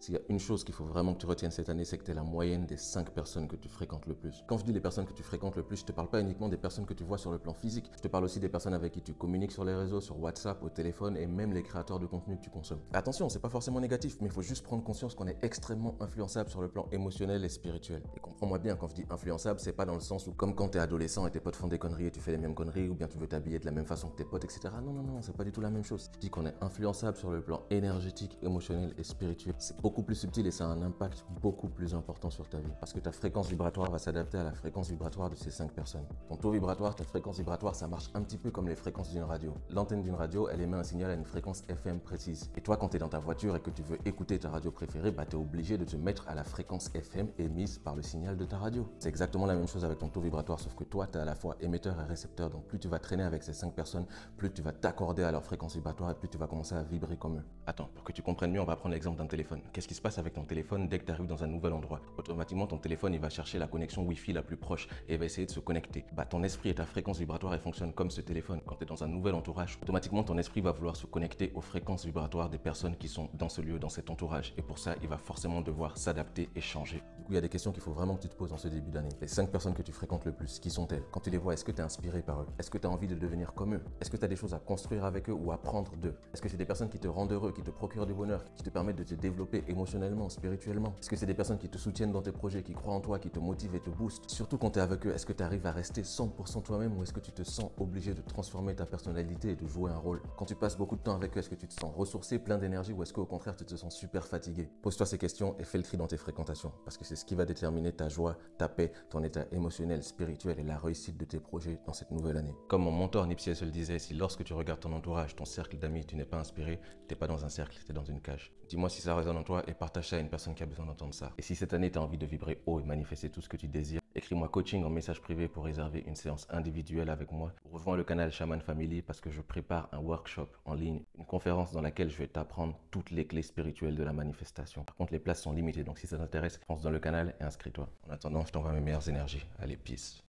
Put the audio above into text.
S'il y a une chose qu'il faut vraiment que tu retiennes cette année, c'est que tu es la moyenne des 5 personnes que tu fréquentes le plus. Quand je dis les personnes que tu fréquentes le plus, je te parle pas uniquement des personnes que tu vois sur le plan physique. Je te parle aussi des personnes avec qui tu communiques sur les réseaux, sur WhatsApp, au téléphone et même les créateurs de contenu que tu consommes. Attention, c'est pas forcément négatif, mais il faut juste prendre conscience qu'on est extrêmement influençable sur le plan émotionnel et spirituel. Et comprends-moi bien, quand je dis influençable, c'est pas dans le sens où comme quand t'es adolescent et tes potes font des conneries et tu fais les mêmes conneries, ou bien tu veux t'habiller de la même façon que tes potes, etc. Non, non, non, c'est pas du tout la même chose. Je dis qu'on est influençable sur le plan énergétique, émotionnel et spirituel. C'est beaucoup plus subtil et ça a un impact beaucoup plus important sur ta vie. Parce que ta fréquence vibratoire va s'adapter à la fréquence vibratoire de ces 5 personnes. Ton taux vibratoire, ta fréquence vibratoire, ça marche un petit peu comme les fréquences d'une radio. L'antenne d'une radio, elle émet un signal à une fréquence FM précise. Et toi, quand tu es dans ta voiture et que tu veux écouter ta radio préférée, bah tu es obligé de te mettre à la fréquence FM émise par le signal de ta radio. C'est exactement la même chose avec ton taux vibratoire, sauf que toi, tu es à la fois émetteur et récepteur. Donc plus tu vas traîner avec ces 5 personnes, plus tu vas t'accorder à leur fréquence vibratoire et plus tu vas commencer à vibrer comme eux. Attends, pour que tu comprennes mieux, on va prendre l'exemple d'un téléphone. Qu'est-ce qui se passe avec ton téléphone dès que tu arrives dans un nouvel endroit? Automatiquement, ton téléphone, il va chercher la connexion Wi-Fi la plus proche et il va essayer de se connecter. Bah, ton esprit et ta fréquence vibratoire, elles fonctionnent comme ce téléphone. Quand tu es dans un nouvel entourage, automatiquement, ton esprit va vouloir se connecter aux fréquences vibratoires des personnes qui sont dans ce lieu, dans cet entourage. Et pour ça, il va forcément devoir s'adapter et changer. Du coup, il y a des questions qu'il faut vraiment que tu te poses en ce début d'année. Les 5 personnes que tu fréquentes le plus, qui sont-elles? Quand tu les vois, est-ce que tu es inspiré par eux? Est-ce que tu as envie de devenir comme eux? Est-ce que tu as des choses à construire avec eux ou à apprendre d'eux? Est-ce que c'est des personnes qui te rendent heureux, qui te procurent du bonheur, qui te permettent de te développer émotionnellement, spirituellement? Est-ce que c'est des personnes qui te soutiennent dans tes projets, qui croient en toi, qui te motivent et te boostent? Surtout quand tu es avec eux, est-ce que tu arrives à rester 100% toi-même ou est-ce que tu te sens obligé de transformer ta personnalité et de jouer un rôle? Quand tu passes beaucoup de temps avec eux, est-ce que tu te sens ressourcé, plein d'énergie ou est-ce qu'au contraire tu te sens super fatigué? Pose-toi ces questions et fais le tri dans tes fréquentations parce que c'est ce qui va déterminer ta joie, ta paix, ton état émotionnel, spirituel et la réussite de tes projets dans cette nouvelle année. Comme mon mentor Nipsey Hussle le disait, si lorsque tu regardes ton entourage, ton cercle d'amis, tu n'es pas inspiré, t'es pas dans un cercle, t'es dans une cage. Dis-moi si ça résonne en toi et partage ça à une personne qui a besoin d'entendre ça. Et si cette année tu as envie de vibrer haut et manifester tout ce que tu désires, écris-moi coaching en message privé pour réserver une séance individuelle avec moi. Rejoins le canal Shaman Family parce que je prépare un workshop en ligne, une conférence dans laquelle je vais t'apprendre toutes les clés spirituelles de la manifestation. Par contre, les places sont limitées, donc si ça t'intéresse, fonce dans le canal et inscris-toi. En attendant, je t'envoie mes meilleures énergies. Allez, peace.